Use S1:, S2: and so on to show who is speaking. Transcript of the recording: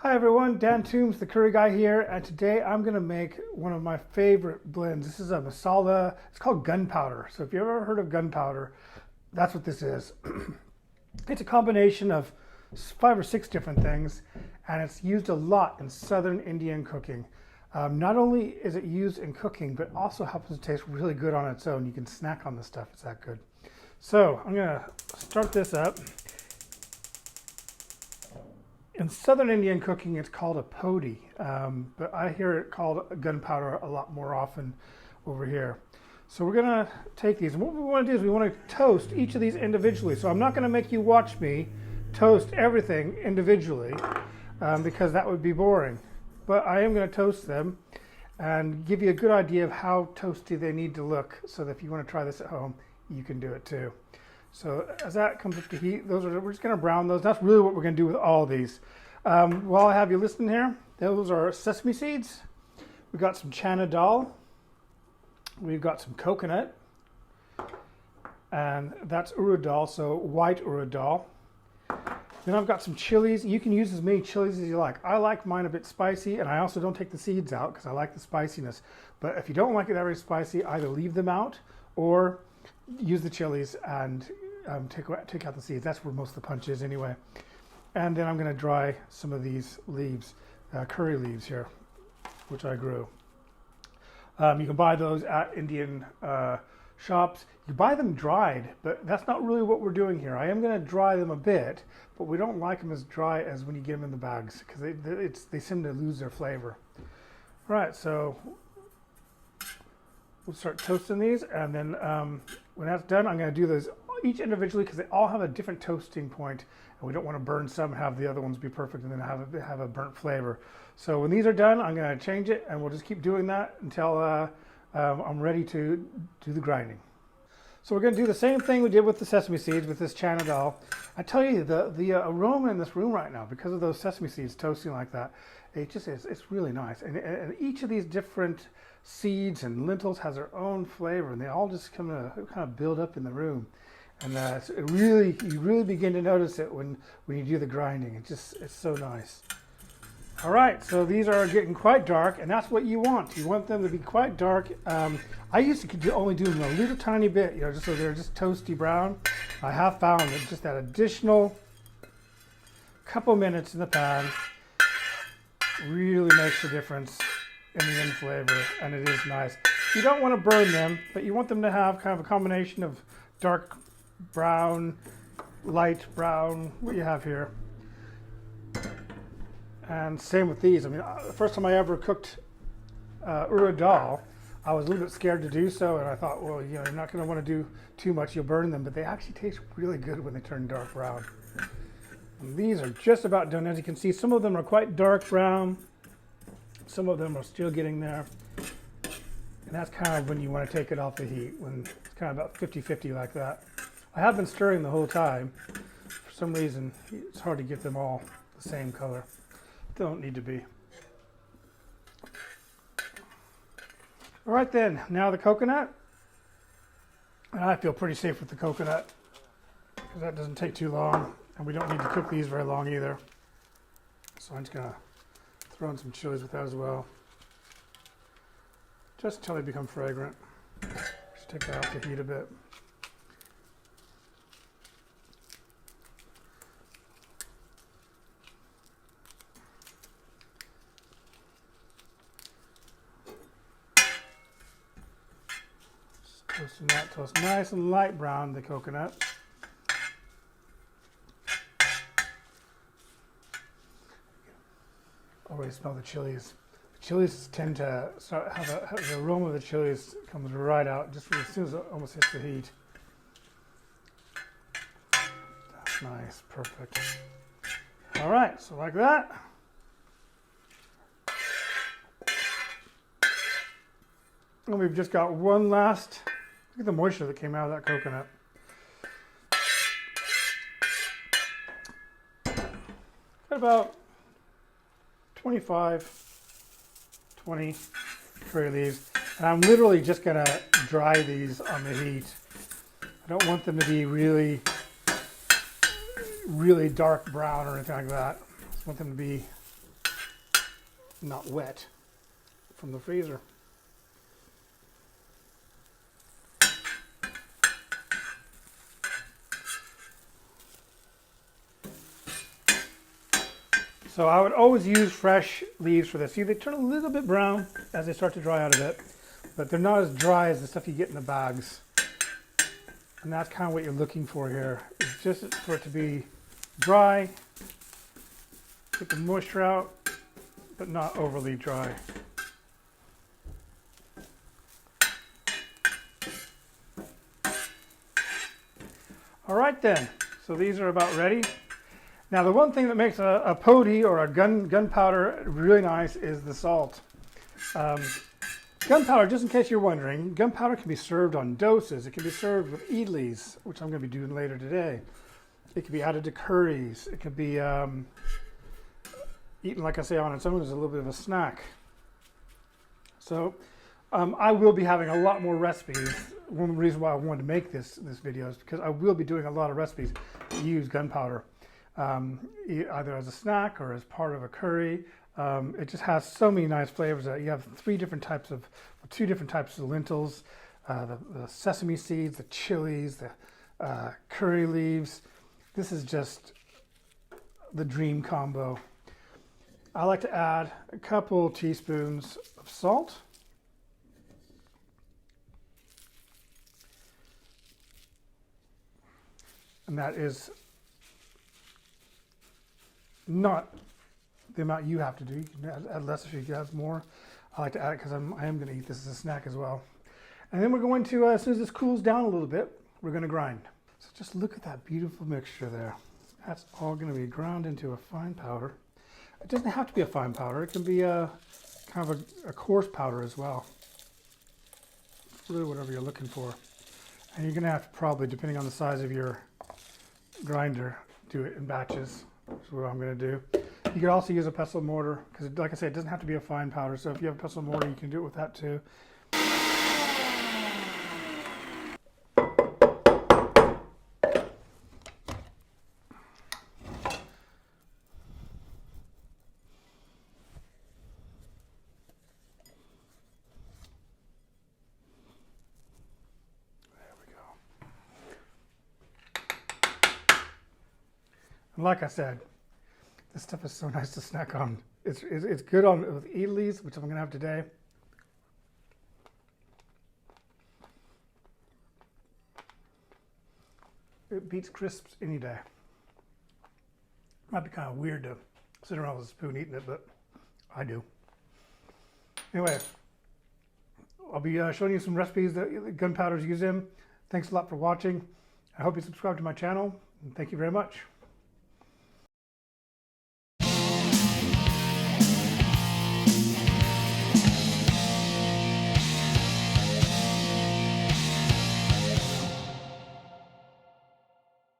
S1: Hi everyone, Dan Toombs, the Curry Guy here, and today I'm going to make one of my favorite blends. This is a masala, it's called Gunpowder. So if you've ever heard of Gunpowder, that's what this is. It's a combination of 5 or 6 different things, and it's used a lot in southern Indian cooking. Not only is it used in cooking, but also happens to taste really good on its own. You can snack on this stuff, it's that good. So I'm going to start this up. In southern Indian cooking, it's called a podi, but I hear it called gunpowder a lot more often over here. So we're going to take these, and what we want to do is we want to toast each of these individually. So I'm not going to make you watch me toast everything individually because that would be boring. But I am going to toast them and give you a good idea of how toasty they need to look so that if you want to try this at home, you can do it too. So as that comes up to heat, we're just going to brown those. That's really what we're going to do with all of these. While I have you listening here, those are sesame seeds. We've got some channa dhal. We've got some coconut. And that's urad dhal, so white urad dhal. Then I've got some chilies. You can use as many chilies as you like. I like mine a bit spicy, and I also don't take the seeds out because I like the spiciness. But if you don't like it that very spicy, either leave them out or use the chilies and take out the seeds. That's where most of the punch is anyway. And then I'm going to dry some of these leaves, curry leaves here, which I grew. You can buy those at Indian shops. You buy them dried, but that's not really what we're doing here. I am going to dry them a bit, but we don't like them as dry as when you get them in the bags because they seem to lose their flavor. All right, so we'll start toasting these, and then when that's done, I'm going to do those each individually because they all have a different toasting point, and we don't want to burn some and have the other ones be perfect and then have a burnt flavor. So when these are done, I'm going to change it, and we'll just keep doing that until I'm ready to do the grinding. So we're going to do the same thing we did with the sesame seeds with this channa dhal. I tell you, the aroma in this room right now, because of those sesame seeds toasting like that, it just is, it's really nice. And each of these different seeds and lentils has their own flavor, and they all just kind of build up in the room. And you really begin to notice it when you do the grinding. It's so nice. All right, so these are getting quite dark, and that's what you want. You want them to be quite dark. I used to only do them a little tiny bit, just so they're just toasty brown. I have found that just that additional couple minutes in the pan really makes a difference in the end flavor, and it is nice. You don't want to burn them, but you want them to have kind of a combination of dark brown, light brown, what you have here. And same with these. I mean, the first time I ever cooked urad dhal, I was a little bit scared to do so, and I thought, well, you're not going to want to do too much, you'll burn them, but they actually taste really good when they turn dark brown. And these are just about done. As you can see, some of them are quite dark brown, some of them are still getting there. And that's kind of when you want to take it off the heat, when it's kind of about 50-50 like that. I have been stirring the whole time. For some reason, it's hard to get them all the same color. Don't need to be. All right then, now the coconut. And I feel pretty safe with the coconut because that doesn't take too long, and we don't need to cook these very long either. So I'm just going to throw in some chilies with that as well, just until they become fragrant. Just take that off the heat a bit. Just toasting that till it's nice and light brown, the coconut. Already smell the chilies. The chilies tend to have the aroma of the chilies comes right out just as soon as it almost hits the heat. That's nice, perfect. All right, so like that. And we've just got one last, look at the moisture that came out of that coconut. Got about 20 curry leaves, and I'm literally just going to dry these on the heat. I don't want them to be really really dark brown or anything like that. I just want them to be not wet from the freezer. So I would always use fresh leaves for this. See, they turn a little bit brown as they start to dry out a bit, but they're not as dry as the stuff you get in the bags. And that's kind of what you're looking for here. It's just for it to be dry, get the moisture out, but not overly dry. All right then, so these are about ready. Now the one thing that makes a poti or a gunpowder really nice is the salt. Gunpowder, just in case you're wondering, gunpowder can be served on dosas. It can be served with idlis, which I'm going to be doing later today. It can be added to curries. It could be eaten, like I say, on its own as a little bit of a snack. So I will be having a lot more recipes. One reason why I wanted to make this video is because I will be doing a lot of recipes that use gunpowder. Either as a snack or as part of a curry. It just has so many nice flavors. You have two different types of lentils, the sesame seeds, the chilies, the curry leaves. This is just the dream combo. I like to add a couple teaspoons of salt. And that is not the amount you have to do. You can add less if you have more. I like to add it because I am going to eat this as a snack as well. And then we're going to, as soon as this cools down a little bit, we're going to grind. So just look at that beautiful mixture there. That's all going to be ground into a fine powder. It doesn't have to be a fine powder. It can be a kind of a coarse powder as well. Really whatever you're looking for. And you're going to have to probably, depending on the size of your grinder, do it in batches. That's what I'm going to do. You could also use a pestle mortar because, like I said, it doesn't have to be a fine powder. So if you have a pestle mortar, you can do it with that too. And like I said, this stuff is so nice to snack on. It's good on with idlis, which I'm going to have today. It beats crisps any day. Might be kind of weird to sit around with a spoon eating it, but I do. Anyway, I'll be showing you some recipes that gunpowder's used in. Thanks a lot for watching. I hope you subscribe to my channel, and thank you very much.